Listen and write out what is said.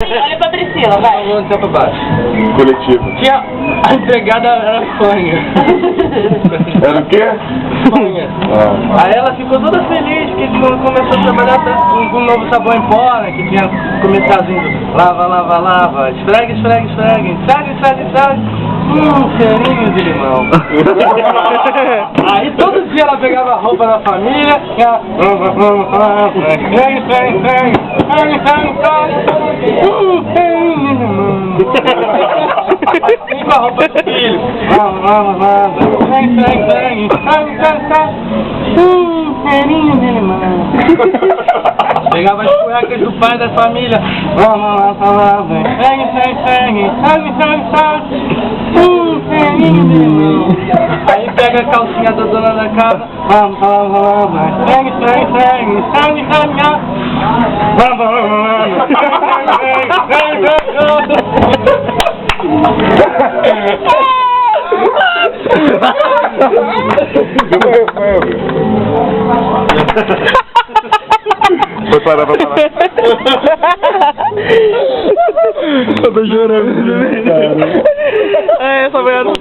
Olha pra Priscila, vai. Vamos pra baixo. Coletivo. Tinha a empregada era fanha. Era o quê? Fanha. Ah. Aí ela ficou toda feliz que começou a trabalhar com um novo sabão em pó, né? Que tinha comercialzinho. Lava, lava, lava. Esfregue, esfregue, esfregue. Esfregue, esfregue, esfregue. Cheirinho de limão. Aí todo dia ela pegava a roupa da família e ela... Esfregue, esfregue, esfregue. Esfregue, esfregue, esfregue. Cheirinho de limão. E com a roupa do filho. Lava, lava, lava. Esfregue, esfregue, esfregue. Esfregue, esfregue, esfregue. Cheirinho de limão. Pegava as cuecas do pai da família. Lava, lava, lava. Esfregue, esfregue, esfregue. Esfregue, esfregue, esfregue. Cheirinho de limão. Aí pega a calcinha da dona da casa. Lava, lava, lava. Esfregue, esfregue, esfregue. Esfregue, esfregue, esfregue. Lava, lava, lava. Esfregue, Foi parar, vai parar. Eu tô chorando. É, essa mulher não...